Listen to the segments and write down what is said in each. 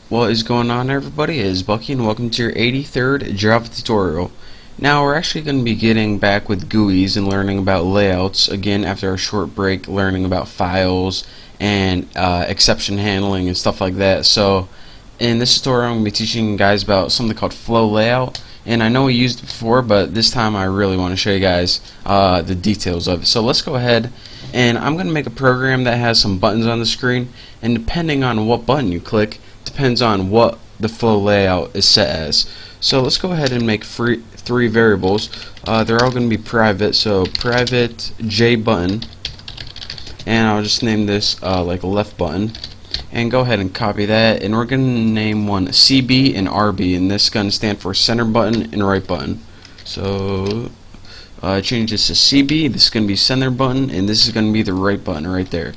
What is going on, everybody? It is Bucky and welcome to your 83rd Java tutorial. Now we're actually going to be getting back with GUIs and learning about layouts again after a short break, learning about files and exception handling and stuff like that. So in this tutorial I'm going to be teaching you guys about something called FlowLayout, and I know we used it before, but this time I really want to show you guys the details of it. So let's go ahead, and I'm going to make a program that has some buttons on the screen, and depending on what button you click depends on what the flow layout is set as. So let's go ahead and make three variables. They're all going to be private, so private J button, and I'll just name this like a left button, and go ahead and copy that, and we're going to name one CB and RB, and this is going to stand for center button and right button. So change this to CB, this is going to be center button, and this is going to be the right button right there.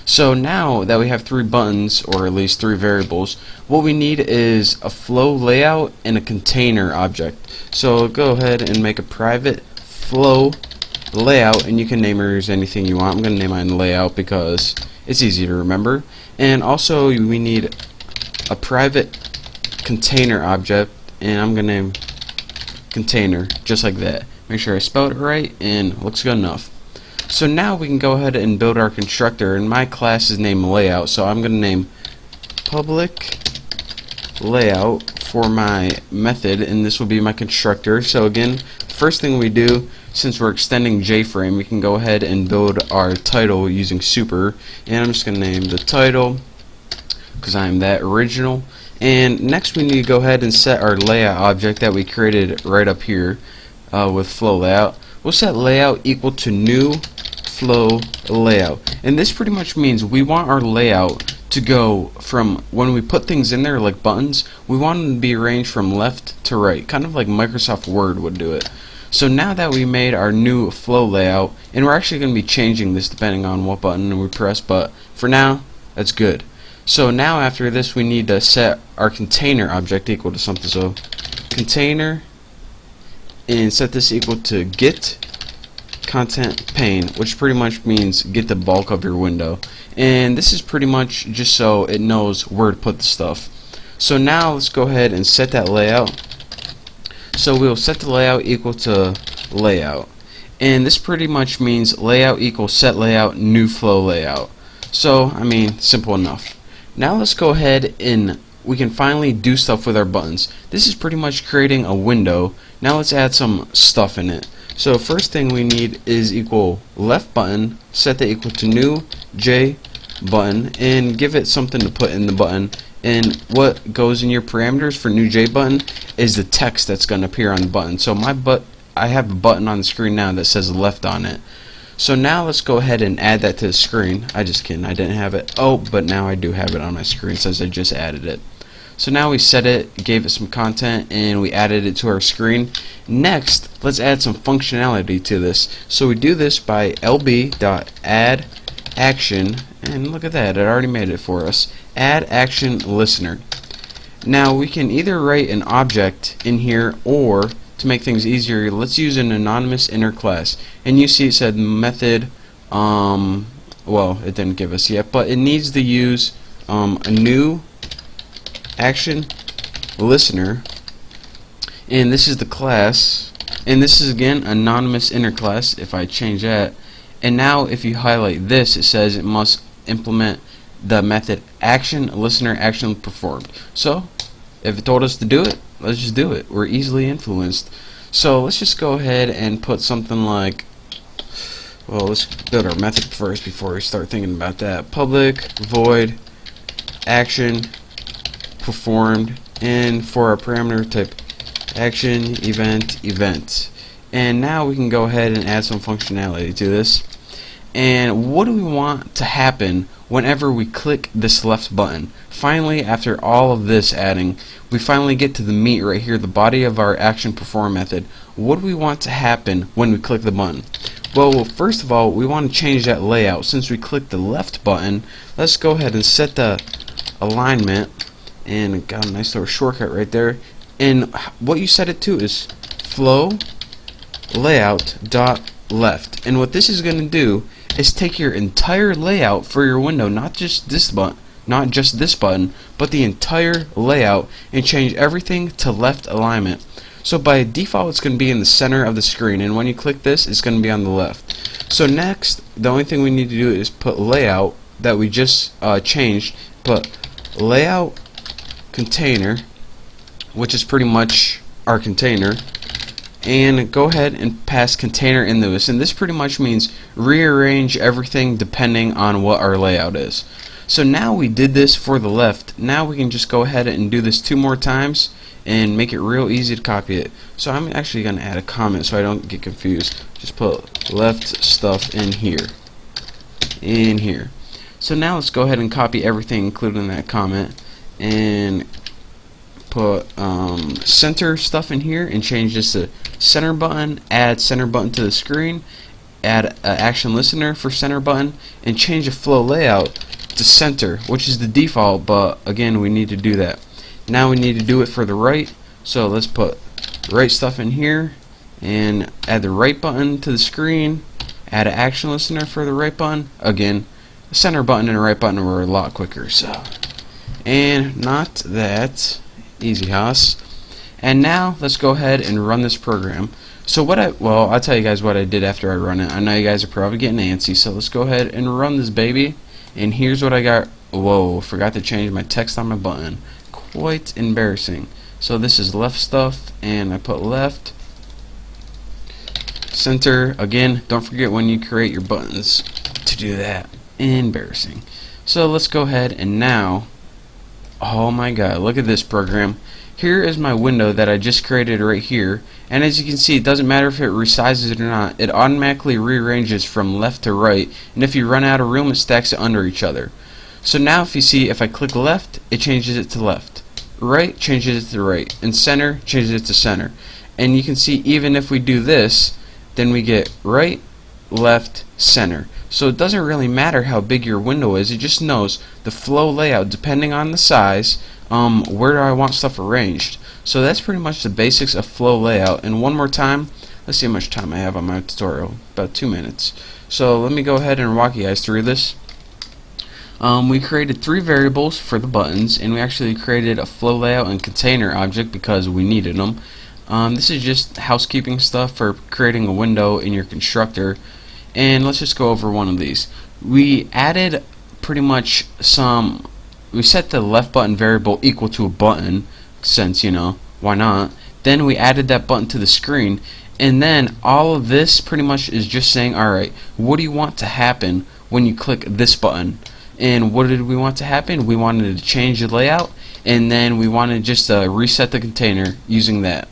So now that we have three buttons, or at least three variables, what we need is a flow layout and a container object. So go ahead and make a private flow layout, and you can name yours anything you want. I'm going to name mine layout because it's easy to remember. And also we need a private container object, and I'm going to name container just like that. Make sure I spelled it right, and looks good enough. So now we can go ahead and build our constructor, and my class is named layout, so I'm going to name public layout for my method, and this will be my constructor. So again, first thing we do, since we're extending JFrame, we can go ahead and build our title using super, and I'm just going to name the title because I'm that original. And next we need to go ahead and set our layout object that we created right up here with flow layout. We'll set layout equal to new flow layout, and this pretty much means we want our layout to go from when we put things in there like buttons, we want them to be arranged from left to right, kind of like Microsoft Word would do it. So now that we made our new flow layout, and we're actually going to be changing this depending on what button we press, but for now that's good. So now after this we need to set our container object equal to something, so container, and set this equal to get content pane, which pretty much means get the bulk of your window, and this is pretty much just so it knows where to put the stuff. So now let's go ahead and set that layout. So we'll set the layout equal to layout, and this pretty much means layout equals set layout new flow layout. So I mean, simple enough. Now let's go ahead and we can finally do stuff with our buttons. This is pretty much creating a window. Now let's add some stuff in it. So first thing we need is equal left button, set that equal to new J button, and give it something to put in the button. And what goes in your parameters for new J button is the text that's going to appear on the button. So I have a button on the screen now that says left on it. So now let's go ahead and add that to the screen. I just kidding, I didn't have it. Oh, but now I do have it on my screen, since I just added it. So now we set it, gave it some content, and we added it to our screen. Next, let's add some functionality to this. So we do this by lb.add action, and look at that, it already made it for us. Add action listener. Now we can either write an object in here, or to make things easier, let's use an anonymous inner class. And you see it said method, well, it didn't give us yet, but it needs to use a new action listener, and this is the class, and this is again anonymous inner class. If I change that, and now if you highlight this, it says it must implement the method action listener action performed. So if it told us to do it, let's just do it. We're easily influenced. So let's just go ahead and put something like, well, let's build our method first before we start thinking about that. Public void action performed, and for our parameter type action event. And now we can go ahead and add some functionality to this. And what do we want to happen whenever we click this left button? Finally, after all of this adding, we finally get to the meat right here, the body of our action perform method. What do we want to happen when we click the button? Well, first of all, we want to change that layout. Since we clicked the left button, let's go ahead and set the alignment, and got a nice little shortcut right there. And what you set it to is flow layout dot left, and what this is going to do is take your entire layout for your window, not just this button, not just this button, but the entire layout, and change everything to left alignment. So by default it's going to be in the center of the screen, and when you click this it's going to be on the left. So next, the only thing we need to do is put layout that we just changed, put layout container, which is pretty much our container, and go ahead and pass container into this, and this pretty much means rearrange everything depending on what our layout is. So now we did this for the left. Now we can just go ahead and do this 2 more times and make it real easy to copy it. So I'm actually going to add a comment so I don't get confused. Just put left stuff in here. In here. So now let's go ahead and copy everything including that comment and put center stuff in here and change this to center button, add center button to the screen, add action listener for center button, and change the flow layout to center, which is the default, but again we need to do that. Now we need to do it for the right, so let's put right stuff in here and add the right button to the screen, add an action listener for the right button. Again, the center button and the right button were a lot quicker, so, and not that easy, Haas. And now let's go ahead and run this program. So I'll tell you guys what I did after I run it. I know you guys are probably getting antsy, so let's go ahead and run this baby. And here's what I got. Whoa, forgot to change my text on my button. Quite embarrassing. So this is left stuff, and I put left center. Again, don't forget when you create your buttons to do that. Embarrassing. So let's go ahead and now, oh my god, look at this program. Here is my window that I just created right here, and as you can see, it doesn't matter if it resizes it or not, it automatically rearranges from left to right, and if you run out of room it stacks it under each other. So now if you see, if I click left, it changes it to left, right changes it to right, and center changes it to center. And you can see even if we do this, then we get right, left, center. So it doesn't really matter how big your window is, it just knows the flow layout depending on the size, where do I want stuff arranged. So that's pretty much the basics of flow layout. And one more time, let's see how much time I have on my tutorial, about 2 minutes. So let me go ahead and walk you guys through this. We created 3 variables for the buttons, and we actually created a flow layout and container object because we needed them. This is just housekeeping stuff for creating a window in your constructor, and let's just go over one of these. We added pretty much we set the left button variable equal to a button, since, you know, why not. Then we added that button to the screen, and then all of this pretty much is just saying, alright, what do you want to happen when you click this button? And what did we want to happen? We wanted to change the layout, and then we wanted just to reset the container using that.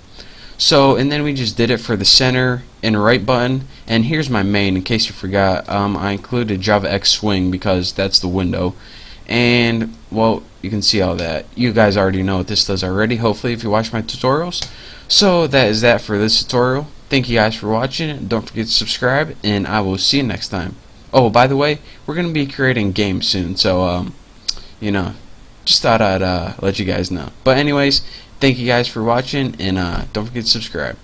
So, and then we just did it for the center and right button. And here's my main, in case you forgot. I included JavaX Swing because that's the window. And, well, you can see all that. You guys already know what this does already, hopefully, if you watch my tutorials. So that is that for this tutorial. Thank you guys for watching. Don't forget to subscribe, and I will see you next time. Oh, by the way, we're going to be creating games soon, so, you know, just thought I'd let you guys know. But anyways, thank you guys for watching, and don't forget to subscribe.